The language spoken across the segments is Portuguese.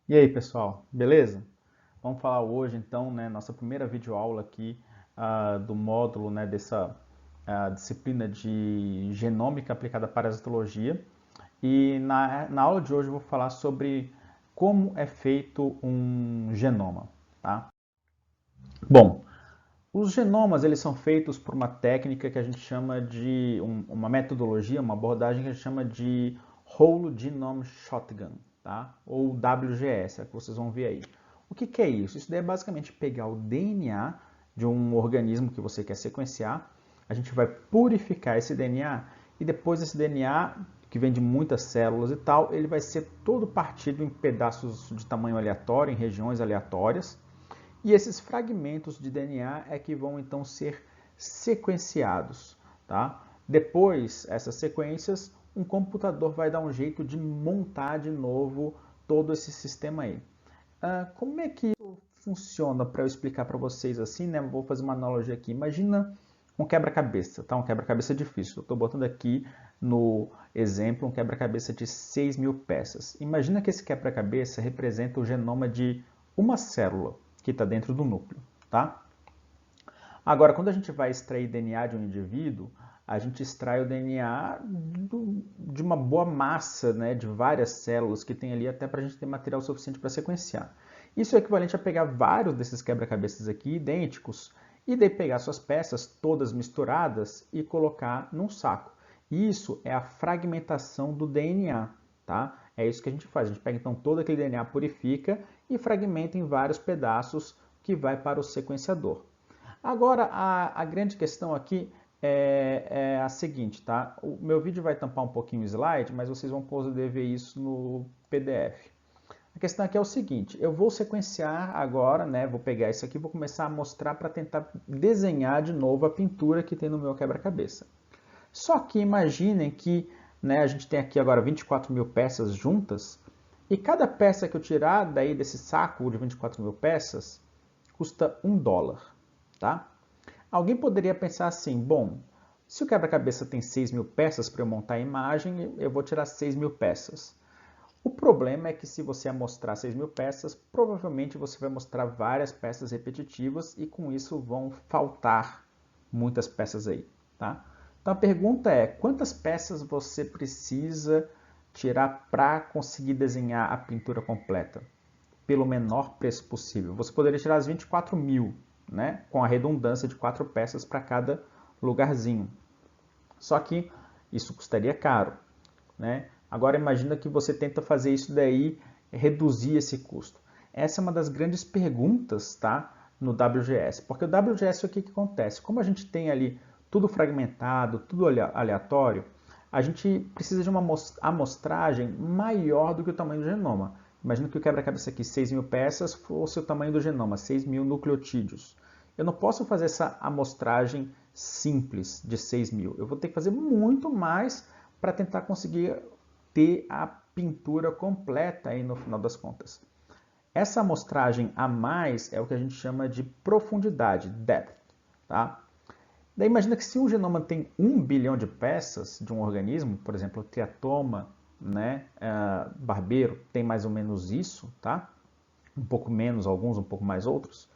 E aí, pessoal, beleza? Vamos falar hoje, então, né, nossa primeira videoaula aqui do módulo, né, dessa disciplina de genômica aplicada à parasitologia. E na aula de hoje eu vou falar sobre como é feito um genoma, tá? Bom, os genomas eles são feitos por uma técnica que a gente chama de uma metodologia, uma abordagem que a gente chama de Whole Genome Shotgun, tá? Ou WGS, é que vocês vão ver aí. O que, que é isso? Isso daí é basicamente pegar o DNA de um organismo que você quer sequenciar, a gente vai purificar esse DNA e depois esse DNA, que vem de muitas células e tal, ele vai ser todo partido em pedaços de tamanho aleatório, em regiões aleatórias, e esses fragmentos de DNA é que vão então ser sequenciados, tá? Depois, essas sequências, um computador vai dar um jeito de montar de novo todo esse sistema aí. Como é que isso funciona para eu explicar para vocês assim, né? Vou fazer uma analogia aqui. Imagina um quebra-cabeça, tá? Um quebra-cabeça difícil. Eu estou botando aqui no exemplo um quebra-cabeça de 6.000 peças. Imagina que esse quebra-cabeça representa o genoma de uma célula que está dentro do núcleo, tá? Agora, quando a gente vai extrair DNA de um indivíduo, a gente extrai o DNA de uma boa massa, né, de várias células que tem ali, até para a gente ter material suficiente para sequenciar. Isso é equivalente a pegar vários desses quebra-cabeças aqui, idênticos, e daí pegar suas peças todas misturadas e colocar num saco. Isso é a fragmentação do DNA, tá? É isso que a gente faz. A gente pega então todo aquele DNA, purifica e fragmenta em vários pedaços que vai para o sequenciador. Agora, a grande questão aqui é a seguinte, tá? O meu vídeo vai tampar um pouquinho o slide, mas vocês vão poder ver isso no PDF. A questão aqui é o seguinte, eu vou sequenciar agora, né? Vou pegar isso aqui e vou começar a mostrar para tentar desenhar de novo a pintura que tem no meu quebra-cabeça. Só que imaginem que, né, a gente tem aqui agora 24.000 peças juntas, e cada peça que eu tirar daí desse saco de 24.000 peças custa $1, tá? Alguém poderia pensar assim, bom, se o quebra-cabeça tem 6.000 peças para eu montar a imagem, eu vou tirar 6.000 peças. O problema é que se você amostrar 6.000 peças, provavelmente você vai mostrar várias peças repetitivas e com isso vão faltar muitas peças aí, tá? Então a pergunta é, quantas peças você precisa tirar para conseguir desenhar a pintura completa? Pelo menor preço possível. Você poderia tirar as 24.000, né? Com a redundância de 4 peças para cada lugarzinho. Só que isso custaria caro, né? Agora imagina que você tenta fazer isso daí, reduzir esse custo. Essa é uma das grandes perguntas, tá? No WGS. Porque o WGS, o que acontece? Como a gente tem ali tudo fragmentado, tudo aleatório, a gente precisa de uma amostragem maior do que o tamanho do genoma. Imagina que o quebra-cabeça aqui, 6.000 peças, fosse o tamanho do genoma, 6.000 nucleotídeos. Eu não posso fazer essa amostragem simples de 6.000. Eu vou ter que fazer muito mais para tentar conseguir ter a pintura completa aí no final das contas. Essa amostragem a mais é o que a gente chama de profundidade, depth, tá? Daí imagina que se um genoma tem 1 bilhão de peças de um organismo, por exemplo, o triatoma, né, barbeiro tem mais ou menos isso, tá? Um pouco menos alguns, um pouco mais outros,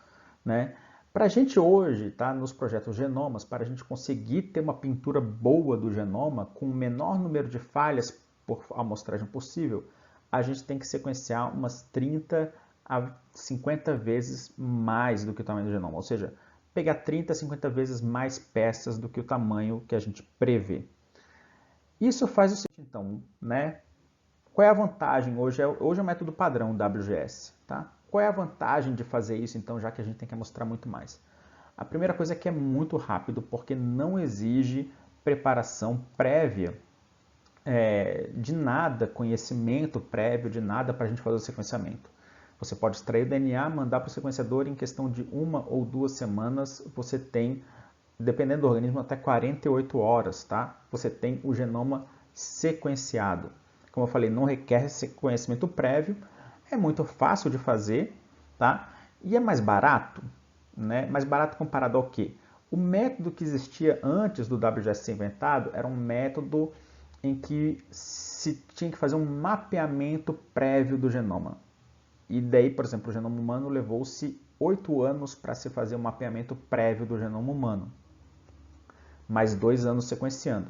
né? Para a gente hoje, tá, nos projetos genomas, para a gente conseguir ter uma pintura boa do genoma com o menor número de falhas por amostragem possível, a gente tem que sequenciar umas 30 a 50 vezes mais do que o tamanho do genoma, ou seja, pegar 30 a 50 vezes mais peças do que o tamanho que a gente prevê. Isso faz o seguinte, então, né? Qual é a vantagem? Hoje é o método padrão WGS, tá? Qual é a vantagem de fazer isso, então, já que a gente tem que mostrar muito mais? A primeira coisa é que é muito rápido, porque não exige preparação prévia de nada, conhecimento prévio de nada para a gente fazer o sequenciamento. Você pode extrair o DNA, mandar para o sequenciador em questão de 1 ou 2 semanas, você tem, dependendo do organismo, até 48 horas, tá? Você tem o genoma sequenciado. Como eu falei, não requer conhecimento prévio, é muito fácil de fazer, tá? E é mais barato, né? Mais barato comparado ao quê? O método que existia antes do WGS ser inventado era um método em que se tinha que fazer um mapeamento prévio do genoma. E daí, por exemplo, o genoma humano levou-se 8 anos para se fazer um mapeamento prévio do genoma humano, mais 2 anos sequenciando.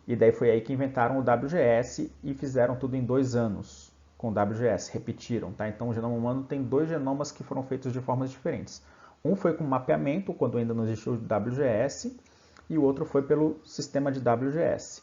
E daí foi aí que inventaram o WGS e fizeram tudo em 2 anos com o WGS, repetiram, tá? Então o genoma humano tem 2 genomas que foram feitos de formas diferentes. Um foi com mapeamento, quando ainda não existiu o WGS, e o outro foi pelo sistema de WGS.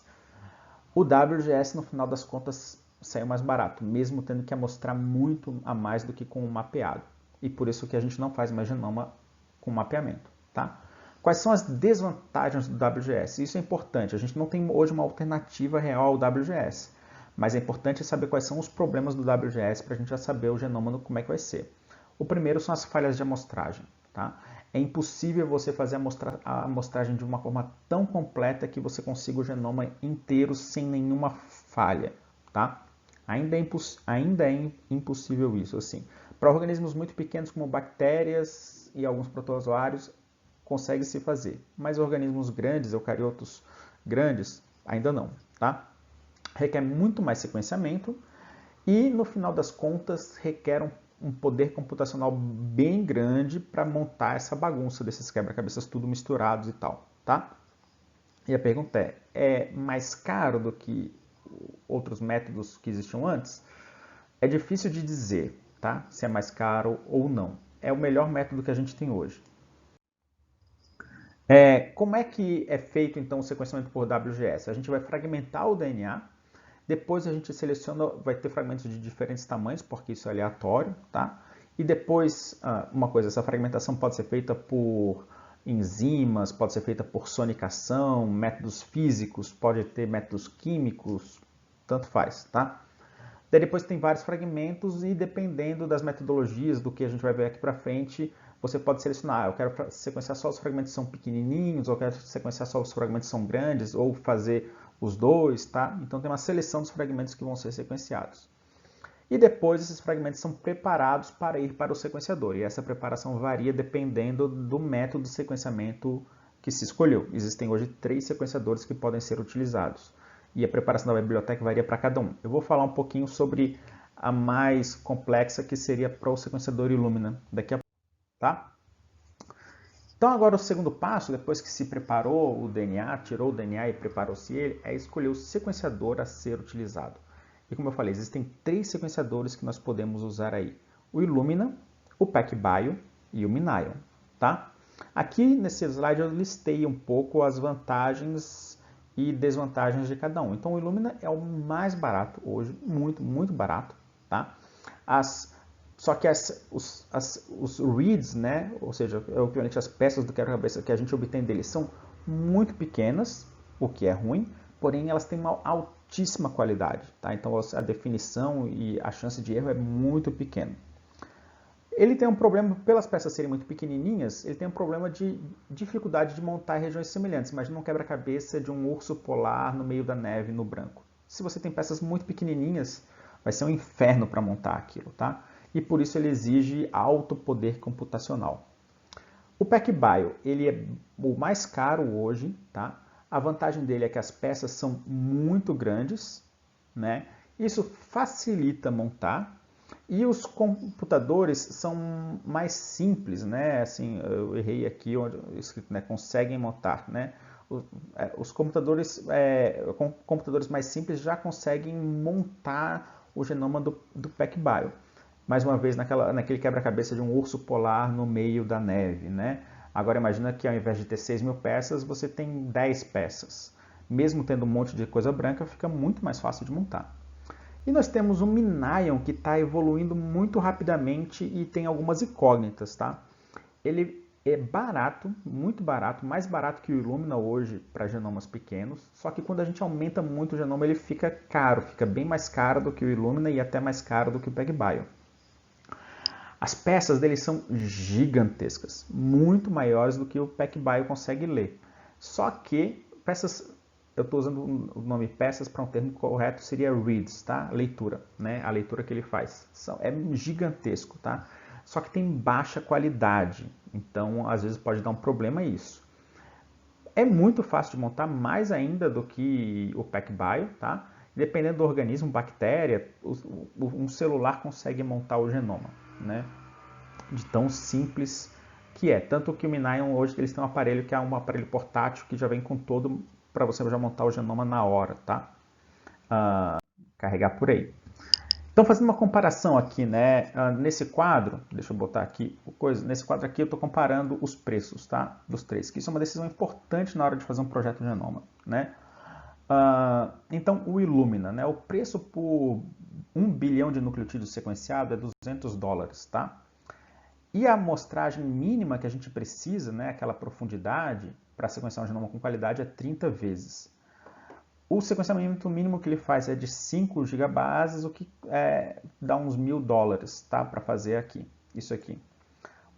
O WGS, no final das contas, saiu mais barato, mesmo tendo que amostrar muito a mais do que com o mapeado. E por isso que a gente não faz mais genoma com mapeamento, tá? Quais são as desvantagens do WGS? Isso é importante, a gente não tem hoje uma alternativa real ao WGS, mas é importante saber quais são os problemas do WGS para a gente já saber o genoma como é que vai ser. O primeiro são as falhas de amostragem, tá? É impossível você fazer a amostragem de uma forma tão completa que você consiga o genoma inteiro sem nenhuma falha, tá? Ainda é impossível isso, assim. Para organismos muito pequenos como bactérias e alguns protozoários, consegue-se fazer. Mas organismos grandes, eucariotos grandes, ainda não, tá? Requer muito mais sequenciamento e, no final das contas, requer um poder computacional bem grande para montar essa bagunça desses quebra-cabeças tudo misturados e tal, tá? E a pergunta é mais caro do que outros métodos que existiam antes? É difícil de dizer, tá? Se é mais caro ou não. É o melhor método que a gente tem hoje. Como é que é feito então o sequenciamento por WGS? A gente vai fragmentar o DNA, depois a gente seleciona, vai ter fragmentos de diferentes tamanhos, porque isso é aleatório, tá? E depois, uma coisa, essa fragmentação pode ser feita por enzimas, pode ser feita por sonicação, métodos físicos, pode ter métodos químicos, tanto faz, tá? Daí depois tem vários fragmentos e dependendo das metodologias, do que a gente vai ver aqui para frente, você pode selecionar, eu quero sequenciar só os fragmentos que são pequenininhos, ou eu quero sequenciar só os fragmentos que são grandes, ou fazer os dois, tá? Então tem uma seleção dos fragmentos que vão ser sequenciados. E depois esses fragmentos são preparados para ir para o sequenciador, e essa preparação varia dependendo do método de sequenciamento que se escolheu. Existem hoje 3 sequenciadores que podem ser utilizados, e a preparação da biblioteca varia para cada um. Eu vou falar um pouquinho sobre a mais complexa, que seria para o sequenciador Illumina daqui a pouco, tá? Então agora o segundo passo, depois que se preparou o DNA, tirou o DNA e preparou-se ele, é escolher o sequenciador a ser utilizado. E como eu falei, existem 3 sequenciadores que nós podemos usar aí. O Illumina, o PacBio e o Minion, tá? Aqui nesse slide eu listei um pouco as vantagens e desvantagens de cada um. Então o Illumina é o mais barato hoje, muito, muito barato, tá? Só que os reads, né, ou seja, é o equivalente às peças do quebra-cabeça que a gente obtém deles, são muito pequenas, o que é ruim, porém elas têm uma altíssima qualidade, tá? Então a definição e a chance de erro é muito pequena. Ele tem um problema, pelas peças serem muito pequenininhas, ele tem um problema de dificuldade de montar regiões semelhantes. Imagina um quebra-cabeça de um urso polar no meio da neve no branco. Se você tem peças muito pequenininhas, vai ser um inferno para montar aquilo, tá? E por isso ele exige alto poder computacional. O PacBio, ele é o mais caro hoje, tá? A vantagem dele é que as peças são muito grandes, né? Isso facilita montar. E os computadores são mais simples, né? Assim, eu errei aqui onde escrito, né? Conseguem montar, né? Os computadores mais simples já conseguem montar o genoma do PacBio. Mais uma vez naquele quebra-cabeça de um urso polar no meio da neve, né? Agora imagina que ao invés de ter 6.000 peças, você tem 10 peças. Mesmo tendo um monte de coisa branca, fica muito mais fácil de montar. E nós temos o Minion, que está evoluindo muito rapidamente e tem algumas incógnitas, tá? Ele é barato, muito barato, mais barato que o Illumina hoje para genomas pequenos, só que quando a gente aumenta muito o genoma ele fica caro, fica bem mais caro do que o Illumina e até mais caro do que o PacBio. As peças dele são gigantescas, muito maiores do que o PacBio consegue ler. Só que peças, eu estou usando o nome peças para um termo correto, seria reads, tá? Leitura, né? A leitura que ele faz. É gigantesco, tá? Só que tem baixa qualidade, então às vezes pode dar um problema isso. É muito fácil de montar, mais ainda do que o PacBio, tá? Dependendo do organismo, bactéria, um celular consegue montar o genoma, né? De tão simples que é. Tanto que o Minion hoje eles têm um aparelho que é um aparelho portátil que já vem com todo para você já montar o genoma na hora, tá? Carregar por aí. Então, fazendo uma comparação aqui, né? Nesse quadro, deixa eu botar aqui nesse quadro aqui eu estou comparando os preços, tá? Dos três, que isso é uma decisão importante na hora de fazer um projeto de genoma, né? Então, o Illumina, né? O preço por 1 bilhão de nucleotídeos sequenciados é $200, tá? E a amostragem mínima que a gente precisa, né? Aquela profundidade para sequenciar um genoma com qualidade é 30 vezes. O sequenciamento mínimo que ele faz é de 5 gigabases, o que dá uns $1.000, tá? Para fazer aqui, isso aqui.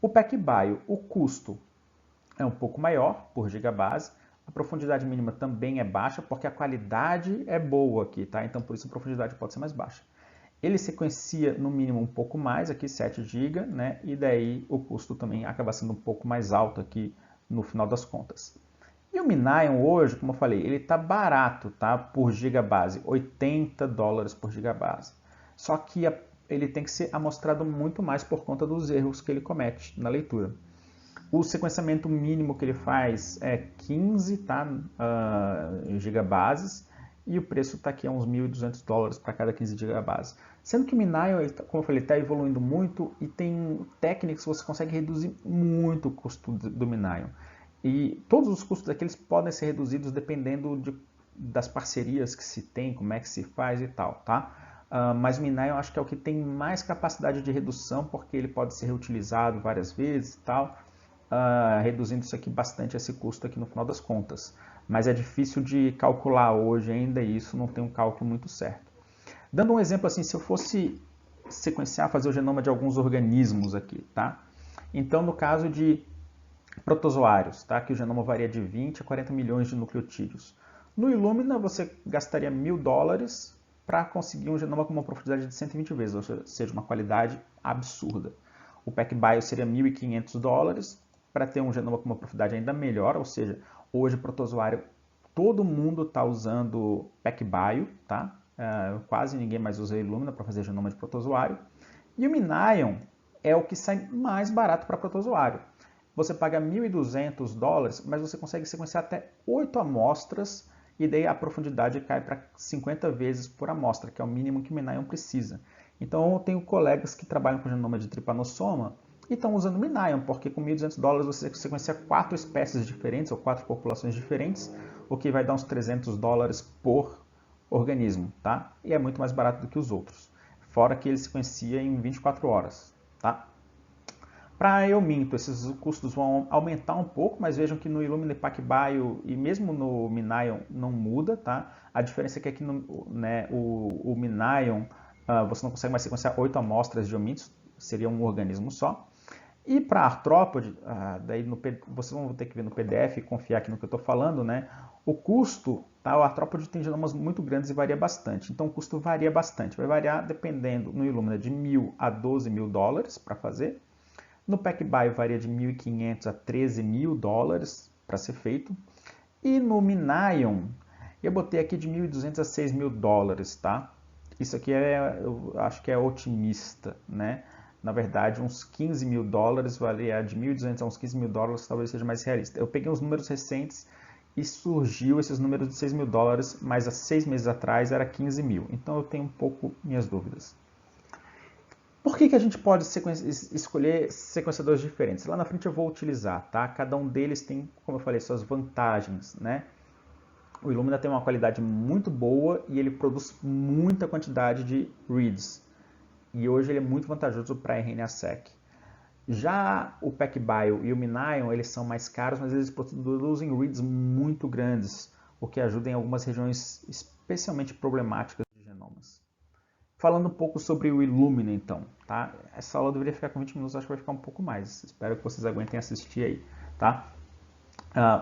O PacBio, o custo é um pouco maior por gigabase, a profundidade mínima também é baixa, porque a qualidade é boa aqui, tá? Então, por isso a profundidade pode ser mais baixa. Ele sequencia no mínimo um pouco mais, aqui 7 GB, né? E daí o custo também acaba sendo um pouco mais alto aqui no final das contas. E o Minion hoje, como eu falei, ele está barato, tá? Por gigabase, $80 por gigabase. Só que ele tem que ser amostrado muito mais por conta dos erros que ele comete na leitura. O sequenciamento mínimo que ele faz é 15 gigabases e o preço está aqui a uns $1.200 para cada 15 gigabases. Sendo que o Minion, como eu falei, está evoluindo muito e tem técnicas que você consegue reduzir muito o custo do Minion. E todos os custos daqueles podem ser reduzidos dependendo das parcerias que se tem, como é que se faz e tal, tá? Mas o Minion eu acho que é o que tem mais capacidade de redução, porque ele pode ser reutilizado várias vezes e tal, reduzindo isso aqui bastante, esse custo aqui no final das contas. Mas é difícil de calcular hoje ainda, e isso não tem um cálculo muito certo. Dando um exemplo assim, se eu fosse sequenciar, fazer o genoma de alguns organismos aqui, tá? Então, no caso de protozoários, tá? Que o genoma varia de 20 a 40 milhões de nucleotídeos. No Illumina, você gastaria $1.000 para conseguir um genoma com uma profundidade de 120 vezes, ou seja, uma qualidade absurda. O PacBio seria $1.500 para ter um genoma com uma profundidade ainda melhor, ou seja, hoje protozoário, todo mundo está usando PacBio, tá? Quase ninguém mais usa Illumina para fazer genoma de protozoário. E o Minion é o que sai mais barato para protozoário. Você paga $1.200, mas você consegue sequenciar até 8 amostras e daí a profundidade cai para 50 vezes por amostra, que é o mínimo que o Minion precisa. Então eu tenho colegas que trabalham com genoma de tripanossoma e estão usando o Minion, porque com $1.200 você sequencia 4 espécies diferentes ou 4 populações diferentes, o que vai dar uns $300 por organismo, tá? E é muito mais barato do que os outros. Fora que ele sequencia em 24 horas, tá? Para eu minto, esses custos vão aumentar um pouco, mas vejam que no Illumina PacBio e mesmo no Minion não muda, tá? A diferença é que aqui no o Minion você não consegue mais sequenciar 8 amostras de homínidos, seria um organismo só. E para artrópode, daí vocês vão ter que ver no PDF e confiar aqui no que eu estou falando, né? O custo, tá? O artrópode tem genomas muito grandes e varia bastante, então o custo varia bastante. Vai variar dependendo no Illumina de $1.000 a $12.000 para fazer. No PacBio varia de $1.500 a $13.000 para ser feito. E no Minion, eu botei aqui de $1.200 a $6.000, tá? Isso aqui eu acho que é otimista, né? Na verdade, uns $15.000, variar de $1.200 a uns $15.000 talvez seja mais realista. Eu peguei uns números recentes e surgiu esses números de $6.000, mas há 6 meses atrás era 15.000. Então eu tenho um pouco minhas dúvidas. Por que a gente pode escolher sequenciadores diferentes? Lá na frente eu vou utilizar, tá? Cada um deles tem, como eu falei, suas vantagens, né? O Illumina tem uma qualidade muito boa e ele produz muita quantidade de reads. E hoje ele é muito vantajoso para RNA-seq. Já o PacBio e o Minion, eles são mais caros, mas eles produzem reads muito grandes, o que ajuda em algumas regiões especialmente problemáticas de genomas. Falando um pouco sobre o Illumina, então, tá? Essa aula deveria ficar com 20 minutos, acho que vai ficar um pouco mais. Espero que vocês aguentem assistir aí, tá?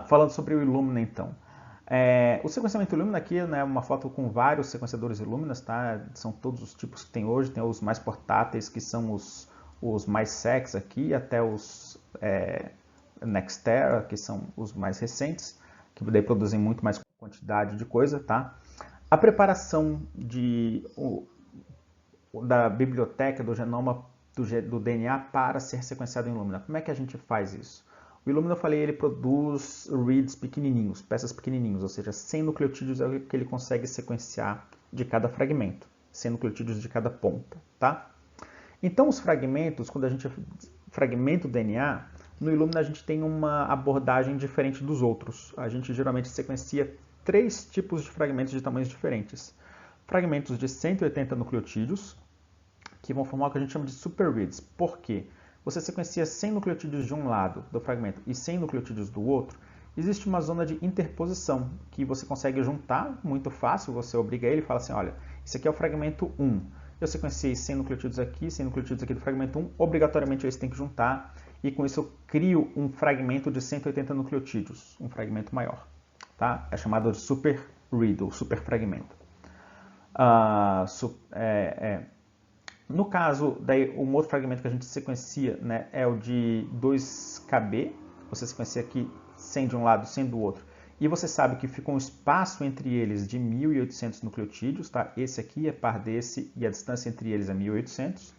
Falando sobre o Illumina, então. O sequenciamento Illumina aqui é uma foto com vários sequenciadores Illumina, tá? São todos os tipos que tem hoje. Tem os mais portáteis, que são os mais secs aqui, até os Nextera, que são os mais recentes, que daí produzem muito mais quantidade de coisa, tá? A preparação da biblioteca do genoma do DNA para ser sequenciado em Illumina. Como é que a gente faz isso? O Illumina, eu falei, ele produz reads pequenininhos, peças pequenininhos, ou seja, 100 nucleotídeos é o que ele consegue sequenciar de cada fragmento, 100 nucleotídeos de cada ponta, tá? Então, os fragmentos, quando a gente fragmenta o DNA, no Illumina a gente tem uma abordagem diferente dos outros. A gente geralmente sequencia 3 tipos de fragmentos de tamanhos diferentes. Fragmentos de 180 nucleotídeos, que vão formar o que a gente chama de super reads. Por quê? Você sequencia 100 nucleotídeos de um lado do fragmento e 100 nucleotídeos do outro, existe uma zona de interposição que você consegue juntar muito fácil. Você obriga ele e fala assim, olha, esse aqui é o fragmento 1. Eu sequenciei 100 nucleotídeos aqui, 100 nucleotídeos aqui do fragmento 1, obrigatoriamente eles têm que juntar, e com isso eu crio um fragmento de 180 nucleotídeos, um fragmento maior. Tá? É chamado de super read, ou super fragmento. No caso, daí, um outro fragmento que a gente sequencia, né, é o de 2KB. Você sequencia aqui 100 de um lado, 100 do outro. E você sabe que fica um espaço entre eles de 1.800 nucleotídeos. Tá? Esse aqui é par desse e a distância entre eles é 1.800.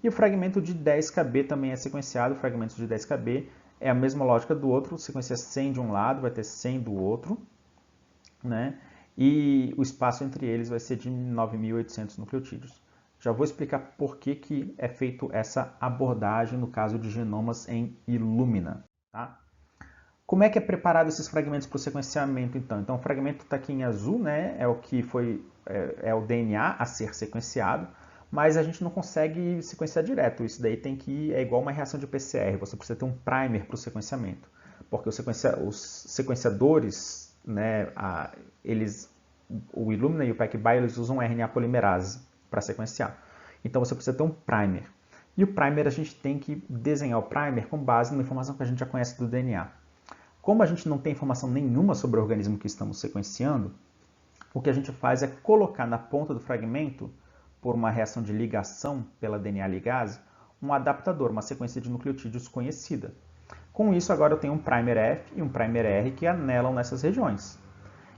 E o fragmento de 10KB também é sequenciado. O fragmento de 10KB é a mesma lógica do outro. Sequencia 100 de um lado, vai ter 100 do outro. Né? E o espaço entre eles vai ser de 9.800 nucleotídeos. Já vou explicar por que é feito essa abordagem no caso de genomas em Illumina. Tá? Como é que é preparado esses fragmentos para o sequenciamento, então? Então, o fragmento está aqui em azul, né? É o que é o DNA a ser sequenciado, mas a gente não consegue sequenciar direto. Isso daí é igual uma reação de PCR. Você precisa ter um primer para o sequenciamento, porque os sequenciadores, né? O Illumina e o PacBio, eles usam RNA polimerase para sequenciar. Então você precisa ter um primer. E o primer, a gente tem que desenhar o primer com base numa informação que a gente já conhece do DNA. Como a gente não tem informação nenhuma sobre o organismo que estamos sequenciando, o que a gente faz é colocar na ponta do fragmento, por uma reação de ligação pela DNA ligase, um adaptador, uma sequência de nucleotídeos conhecida. Com isso, agora eu tenho um primer F e um primer R que anelam nessas regiões.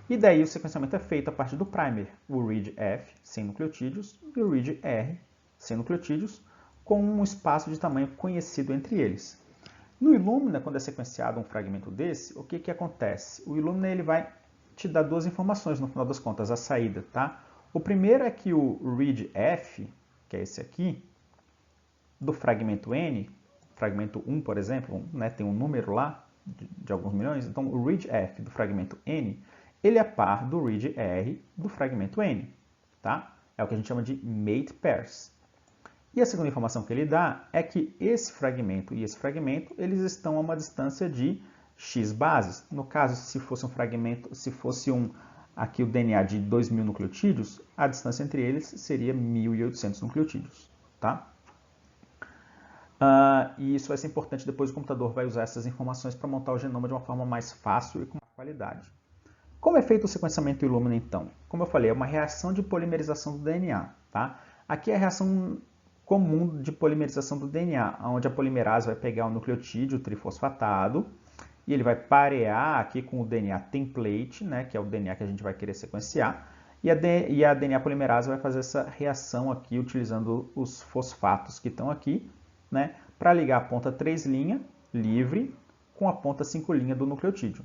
E daí o sequenciamento é feito a partir do primer, o read F, 100 nucleotídeos, e o read R, 100 nucleotídeos, com um espaço de tamanho conhecido entre eles. No Illumina, quando é sequenciado um fragmento desse, o que acontece? O Illumina ele vai te dar 2 informações no final das contas, a saída. Tá? O primeiro é que o read F, que é esse aqui, do fragmento N, fragmento 1, por exemplo, né, tem um número lá de alguns milhões, então o read F do fragmento N, ele é par do read R do fragmento N. Tá? É o que a gente chama de mate pairs. E a segunda informação que ele dá é que esse fragmento e esse fragmento, eles estão a uma distância de x bases. No caso, se fosse um fragmento, aqui o DNA de 2.000 nucleotídeos, a distância entre eles seria 1.800 nucleotídeos. Tá? E isso vai ser importante, depois o computador vai usar essas informações para montar o genoma de uma forma mais fácil e com mais qualidade. Como é feito o sequenciamento Illumina, então? Como eu falei, é uma reação de polimerização do DNA. Tá? Aqui é a reação comum de polimerização do DNA, onde a polimerase vai pegar o nucleotídeo trifosfatado e ele vai parear aqui com o DNA template, né, que é o DNA que a gente vai querer sequenciar, e a DNA polimerase vai fazer essa reação aqui utilizando os fosfatos que estão aqui, né, para ligar a ponta 3' livre com a ponta 5' do nucleotídeo.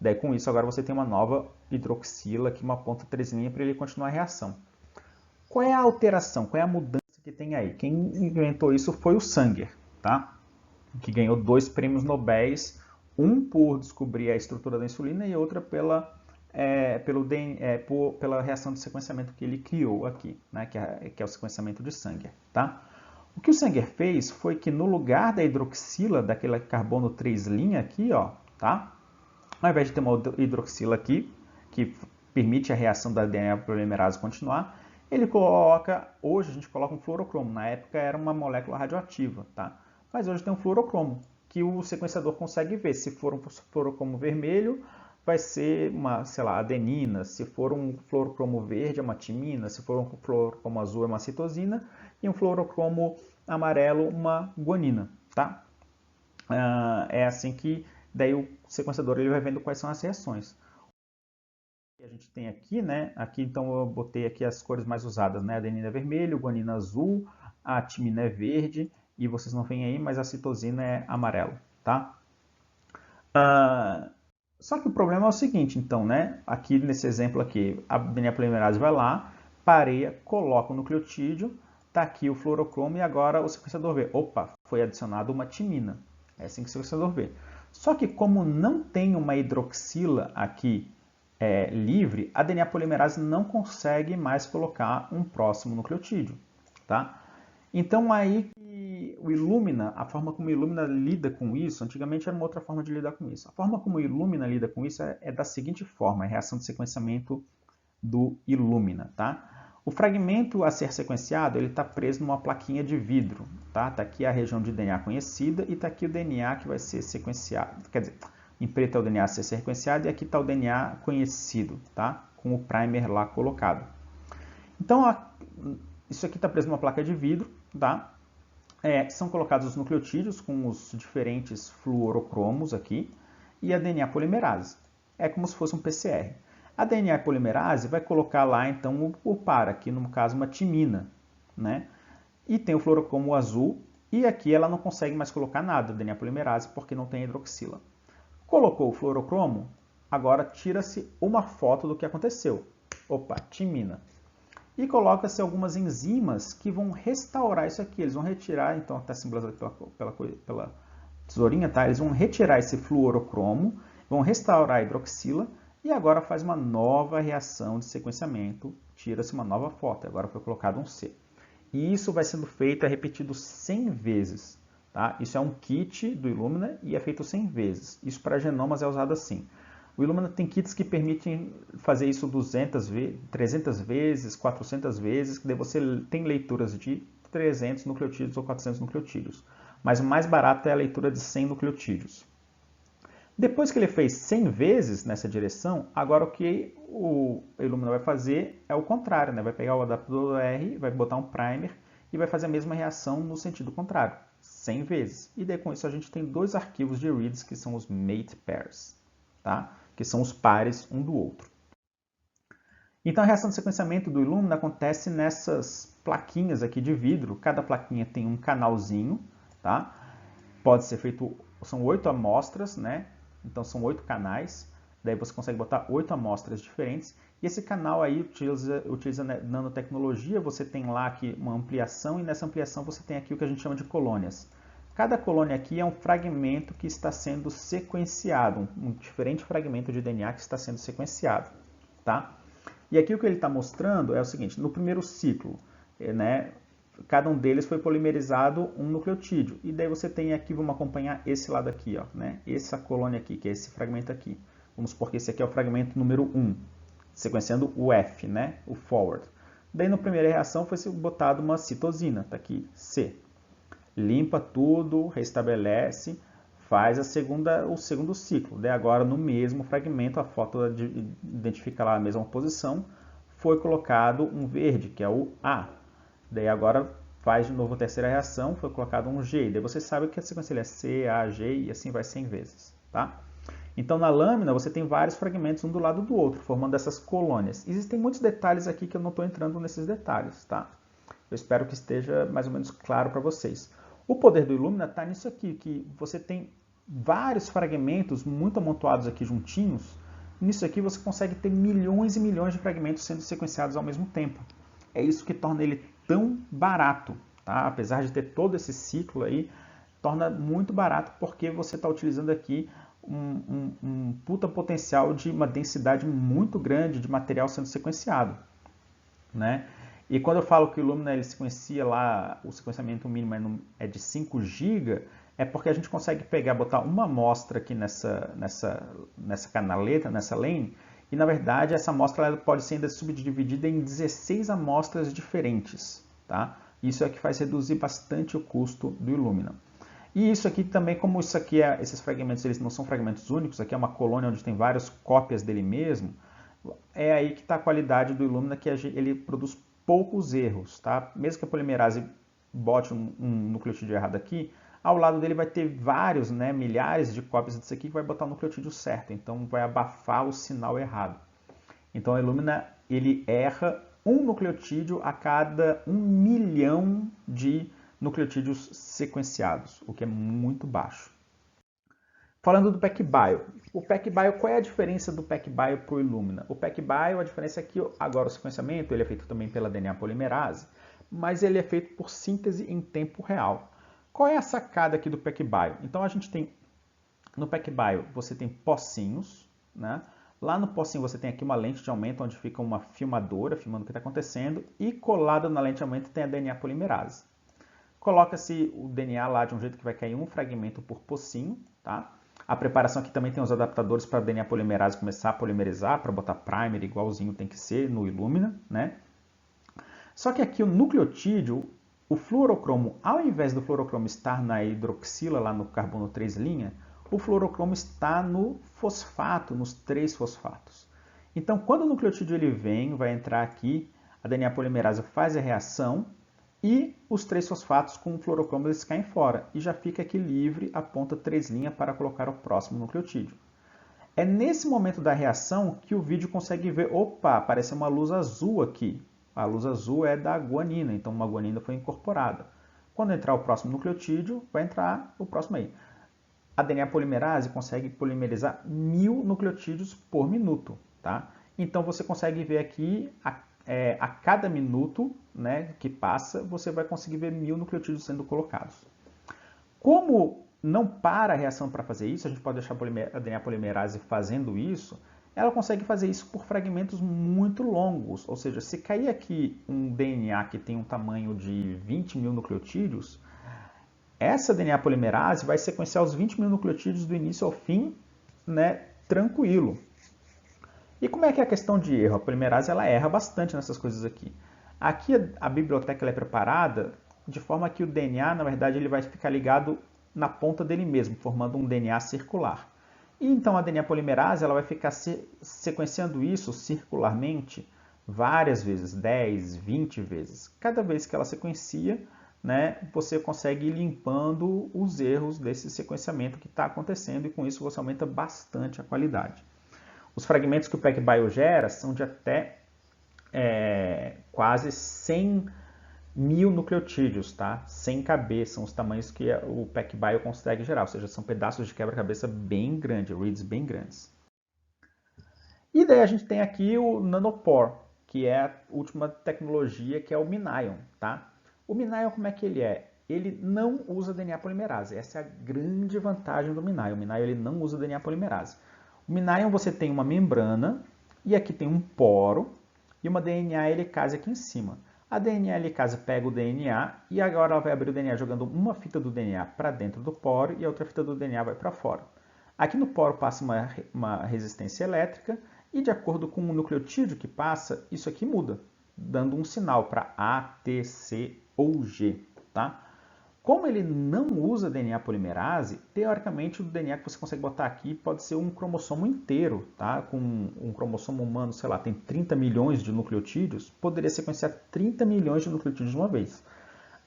Daí com isso agora você tem uma nova hidroxila aqui, uma ponta 3' para ele continuar a reação. Qual é a alteração? Qual é a mudança que tem aí? Quem inventou isso foi o Sanger, tá? Que ganhou 2 prêmios Nobel, um por descobrir a estrutura da insulina e outra pela reação de sequenciamento que ele criou aqui, né? que é o sequenciamento de Sanger. Tá? O que o Sanger fez foi que no lugar da hidroxila, daquele carbono 3' aqui, ó, tá? Ao invés de ter uma hidroxila aqui, que permite a reação da DNA polimerase continuar, ele coloca, hoje a gente coloca um fluorocromo, na época era uma molécula radioativa, tá? Mas hoje tem um fluorocromo, que o sequenciador consegue ver. Se for um fluorocromo vermelho, vai ser uma, sei lá, adenina. Se for um fluorocromo verde, é uma timina. Se for um fluorocromo azul, é uma citosina. E um fluorocromo amarelo, uma guanina, tá? É assim que daí o sequenciador ele vai vendo quais são as reações. A gente tem aqui, né? Aqui então eu botei aqui as cores mais usadas, né? A adenina é vermelho, guanina azul, a timina é verde e vocês não veem aí, mas a citosina é amarelo, tá? Só que o problema é o seguinte, então, né? Aqui nesse exemplo aqui, a DNA polimerase vai lá, pareia, coloca o nucleotídeo, tá aqui o fluorocromo e agora o sequenciador vê. Opa, foi adicionado uma timina. É assim que o sequenciador vê. Só que como não tem uma hidroxila aqui livre, a DNA polimerase não consegue mais colocar um próximo nucleotídeo, tá? Então aí que o Illumina, a forma como o Illumina lida com isso, antigamente era uma outra forma de lidar com isso. A forma como o Illumina lida com isso é da seguinte forma, a reação de sequenciamento do Illumina, tá? O fragmento a ser sequenciado, ele está preso numa plaquinha de vidro, tá? Tá aqui a região de DNA conhecida e tá aqui o DNA que vai ser sequenciado, quer dizer, em preto é o DNA a ser sequenciado e aqui está o DNA conhecido, tá? Com o primer lá colocado. Então, isso aqui está preso numa placa de vidro, tá? São colocados os nucleotídeos com os diferentes fluorocromos aqui e a DNA polimerase. É como se fosse um PCR. A DNA polimerase vai colocar lá então o par, aqui no caso uma timina, né? E tem o fluorocromo azul e aqui ela não consegue mais colocar nada, a DNA polimerase, porque não tem hidroxila. Colocou o fluorocromo, agora tira-se uma foto do que aconteceu. Opa, timina. E coloca-se algumas enzimas que vão restaurar isso aqui. Eles vão retirar, então está simbolizado pela tesourinha, tá? Eles vão retirar esse fluorocromo, vão restaurar a hidroxila e agora faz uma nova reação de sequenciamento, tira-se uma nova foto. Agora foi colocado um C. E isso vai sendo feito, é repetido 100 vezes. Tá? Isso é um kit do Illumina e é feito 100 vezes. Isso para genomas é usado assim. O Illumina tem kits que permitem fazer isso 200 vezes, 300 vezes, 400 vezes, que daí você tem leituras de 300 nucleotídeos ou 400 nucleotídeos. Mas o mais barato é a leitura de 100 nucleotídeos. Depois que ele fez 100 vezes nessa direção, agora o que o Illumina vai fazer é o contrário, né? Vai pegar o adaptador R, vai botar um primer e vai fazer a mesma reação no sentido contrário, 100 vezes. E daí com isso a gente tem dois arquivos de reads que são os mate pairs, tá? Que são os pares um do outro. Então a reação de sequenciamento do Illumina acontece nessas plaquinhas aqui de vidro. Cada plaquinha tem um canalzinho, tá? Pode ser feito, são 8 amostras, né? Então são 8 canais. Daí você consegue botar 8 amostras diferentes. E esse canal aí utiliza nanotecnologia. Você tem lá aqui uma ampliação e nessa ampliação você tem aqui o que a gente chama de colônias. Cada colônia aqui é um fragmento que está sendo sequenciado, um diferente fragmento de DNA que está sendo sequenciado, tá? E aqui o que ele está mostrando é o seguinte, no primeiro ciclo, né, cada um deles foi polimerizado um nucleotídeo. E daí você tem aqui, vamos acompanhar esse lado aqui, ó, né, essa colônia aqui, que é esse fragmento aqui. Vamos supor que esse aqui é o fragmento número 1, sequenciando o F, né, o forward. Daí na primeira reação foi botado uma citosina, está aqui, C. Limpa tudo, restabelece, faz o segundo ciclo. Daí agora no mesmo fragmento, a foto identifica lá a mesma posição, foi colocado um verde, que é o A. Daí agora faz de novo a terceira reação, foi colocado um G. Daí você sabe que a sequência é C, A, G e assim vai 100 vezes, tá? Então na lâmina você tem vários fragmentos um do lado do outro, formando essas colônias. Existem muitos detalhes aqui que eu não estou entrando nesses detalhes, tá? Eu espero que esteja mais ou menos claro para vocês. O poder do Illumina está nisso aqui, que você tem vários fragmentos muito amontoados aqui juntinhos. Nisso aqui você consegue ter milhões e milhões de fragmentos sendo sequenciados ao mesmo tempo. É isso que torna ele tão barato, tá? Apesar de ter todo esse ciclo aí, torna muito barato porque você está utilizando aqui um puta potencial de uma densidade muito grande de material sendo sequenciado, né? E quando eu falo que o Illumina ele sequencia lá, o sequenciamento mínimo é de 5 GB, é porque a gente consegue pegar, botar uma amostra aqui nessa canaleta, nessa lane, e na verdade essa amostra ela pode ser ainda subdividida em 16 amostras diferentes, tá? Isso é que faz reduzir bastante o custo do Illumina. E isso aqui também, como isso aqui esses fragmentos eles não são fragmentos únicos, aqui é uma colônia onde tem várias cópias dele mesmo, é aí que está a qualidade do Illumina, que ele produz poucos erros, tá? Mesmo que a polimerase bote um nucleotídeo errado aqui, ao lado dele vai ter vários, né, milhares de cópias disso aqui que vai botar o nucleotídeo certo, então vai abafar o sinal errado. Então a Illumina ele erra um nucleotídeo a cada 1 milhão de nucleotídeos sequenciados, o que é muito baixo. Falando do PacBio. O PacBio, qual é a diferença do PacBio para o Illumina? O PacBio, a diferença é que agora o sequenciamento ele é feito também pela DNA polimerase, mas ele é feito por síntese em tempo real. Qual é a sacada aqui do PacBio? Então a gente tem, no PacBio você tem pocinhos, né? Lá no pocinho você tem aqui uma lente de aumento onde fica uma filmadora filmando o que está acontecendo e colado na lente de aumento tem a DNA polimerase. Coloca-se o DNA lá de um jeito que vai cair um fragmento por pocinho, tá? A preparação aqui também tem os adaptadores para a DNA polimerase começar a polimerizar, para botar primer igualzinho tem que ser no Illumina, né? Só que aqui o nucleotídeo, o fluorocromo, ao invés do fluorocromo estar na hidroxila, lá no carbono 3' o fluorocromo está no fosfato, nos 3 fosfatos. Então, quando o nucleotídeo ele vem, vai entrar aqui, a DNA polimerase faz a reação e os 3 fosfatos com o fluorocromo eles caem fora e já fica aqui livre a ponta 3' para colocar o próximo nucleotídeo. É nesse momento da reação que o vídeo consegue ver, opa, aparece uma luz azul aqui. A luz azul é da guanina, então uma guanina foi incorporada. Quando entrar o próximo nucleotídeo, vai entrar o próximo aí. A DNA polimerase consegue polimerizar 1000 nucleotídeos por minuto, tá? Então você consegue ver aqui a cada minuto, né, que passa, você vai conseguir ver 1000 nucleotídeos sendo colocados. Como não para a reação para fazer isso, a gente pode deixar a DNA polimerase fazendo isso, ela consegue fazer isso por fragmentos muito longos. Ou seja, se cair aqui um DNA que tem um tamanho de 20.000 nucleotídeos, essa DNA polimerase vai sequenciar os 20.000 nucleotídeos do início ao fim, né, tranquilo. E como é que é a questão de erro? A polimerase ela erra bastante nessas coisas aqui. Aqui a biblioteca ela é preparada de forma que o DNA, na verdade, ele vai ficar ligado na ponta dele mesmo, formando um DNA circular. E então a DNA polimerase ela vai ficar sequenciando isso circularmente várias vezes, 10, 20 vezes. Cada vez que ela sequencia, né, você consegue ir limpando os erros desse sequenciamento que está acontecendo e com isso você aumenta bastante a qualidade. Os fragmentos que o PacBio gera são de até quase 100.000 nucleotídeos, tá? 100 KB são os tamanhos que o PacBio consegue gerar, ou seja, são pedaços de quebra-cabeça bem grandes, reads bem grandes. E daí a gente tem aqui o Nanopore, que é a última tecnologia, que é o MinION, tá? O MinION, como é que ele é? Ele não usa DNA polimerase. Essa é a grande vantagem do MinION. O MinION ele não usa DNA polimerase. O MinION você tem uma membrana e aqui tem um poro e uma DNA helicase aqui em cima. A DNA helicase pega o DNA e agora ela vai abrir o DNA jogando uma fita do DNA para dentro do poro e a outra fita do DNA vai para fora. Aqui no poro passa uma resistência elétrica e de acordo com o nucleotídeo que passa, isso aqui muda, dando um sinal para A, T, C ou G, tá? Como ele não usa DNA polimerase, teoricamente o DNA que você consegue botar aqui pode ser um cromossomo inteiro, tá? Com um cromossomo humano, sei lá, tem 30 milhões de nucleotídeos, poderia sequenciar 30 milhões de nucleotídeos de uma vez.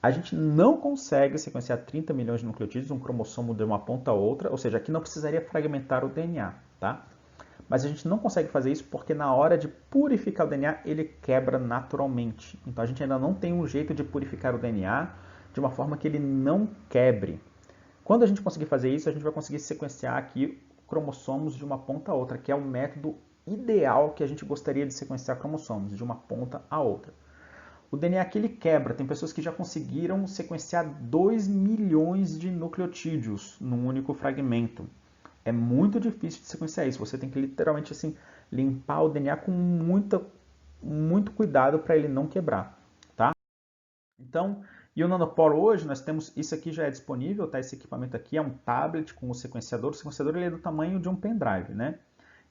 A gente não consegue sequenciar 30 milhões de nucleotídeos, um cromossomo de uma ponta a outra, ou seja, aqui não precisaria fragmentar o DNA, tá? Mas a gente não consegue fazer isso porque na hora de purificar o DNA, ele quebra naturalmente. Então a gente ainda não tem um jeito de purificar o DNA de uma forma que ele não quebre. Quando a gente conseguir fazer isso, a gente vai conseguir sequenciar aqui cromossomos de uma ponta a outra, que é o método ideal que a gente gostaria de sequenciar cromossomos, de uma ponta a outra. O DNA aqui ele quebra, tem pessoas que já conseguiram sequenciar 2 milhões de nucleotídeos num único fragmento. É muito difícil de sequenciar isso, você tem que literalmente assim, limpar o DNA com muito cuidado para ele não quebrar, tá? Então, e o Nanopore hoje, nós temos, isso aqui já é disponível, tá? Esse equipamento aqui é um tablet com o sequenciador ele é do tamanho de um pendrive, né?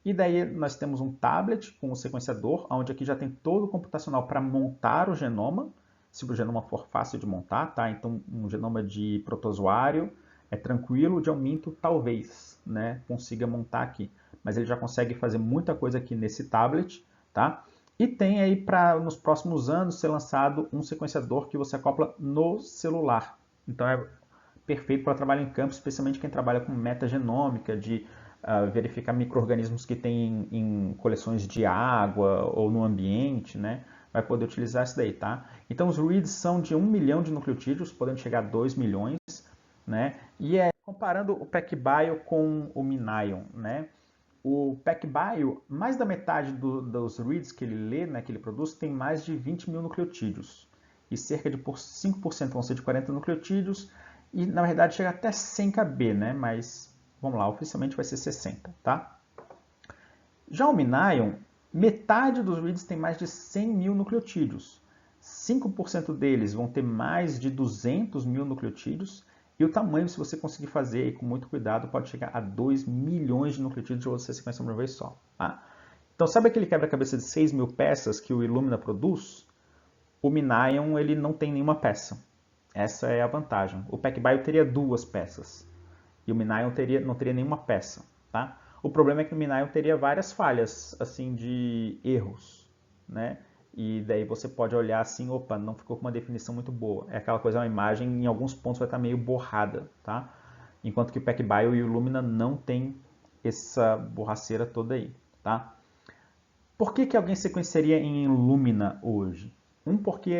E daí nós temos um tablet com o sequenciador, onde aqui já tem todo o computacional para montar o genoma, se o genoma for fácil de montar, tá? Então, um genoma de protozoário é tranquilo, de aumento talvez, né? Consiga montar aqui. Mas ele já consegue fazer muita coisa aqui nesse tablet, tá? E tem aí para nos próximos anos ser lançado um sequenciador que você acopla no celular. Então é perfeito para trabalho em campo, especialmente quem trabalha com metagenômica, de verificar micro-organismos que tem em coleções de água ou no ambiente, né? Vai poder utilizar isso daí, tá? Então os reads são de 1 milhão de nucleotídeos, podendo chegar a 2 milhões, né? E comparando o PacBio com o MinION, né? O PacBio, mais da metade dos reads que ele lê, né, que ele produz, tem mais de 20 mil nucleotídeos. E cerca de 5% vão ser de 40 nucleotídeos. E, na verdade, chega até 100 kb, né? Mas, vamos lá, oficialmente vai ser 60, tá? Já o MinION, metade dos reads tem mais de 100 mil nucleotídeos. 5% deles vão ter mais de 200 mil nucleotídeos. E o tamanho, se você conseguir fazer aí com muito cuidado, pode chegar a 2 milhões de nucleotídeos de você sequenciar uma vez só. Tá? Então, sabe aquele quebra-cabeça de 6 mil peças que o Illumina produz? O MinION ele não tem nenhuma peça. Essa é a vantagem. O PacBio teria 2 peças e o MinION não teria nenhuma peça. Tá? O problema é que o MinION teria várias falhas, assim, de erros, né? E daí você pode olhar assim, opa, não ficou com uma definição muito boa. É aquela coisa, uma imagem em alguns pontos vai estar meio borrada, tá? Enquanto que o PacBio e o Illumina não tem essa borraceira toda aí, tá? Por que alguém sequenciaria em Illumina hoje? Porque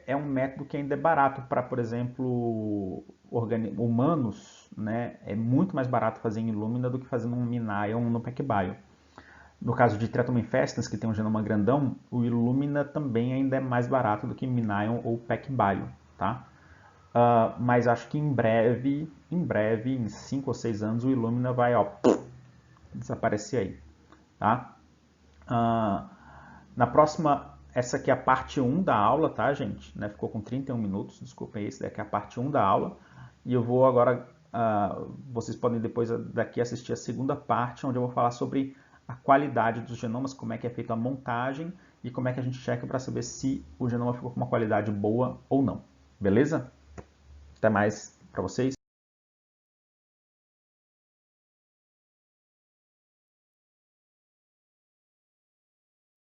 é um método que ainda é barato para, por exemplo, humanos, né? É muito mais barato fazer em Illumina do que fazer no MinION no PacBio. No caso de Triatom infestans, que tem um genoma grandão, o Illumina também ainda é mais barato do que MinION ou PacBio, tá? Mas acho que em breve, em 5 ou 6 anos, o Illumina vai, ó, desaparecer aí, tá? Na próxima, essa aqui é a parte 1 da aula, tá, gente? Né? Ficou com 31 minutos, desculpem, esse daqui é a parte 1 da aula. E eu vou agora, vocês podem depois daqui assistir a segunda parte, onde eu vou falar sobre a qualidade dos genomas, como é que é feita a montagem e como é que a gente checa para saber se o genoma ficou com uma qualidade boa ou não. Beleza? Até mais para vocês.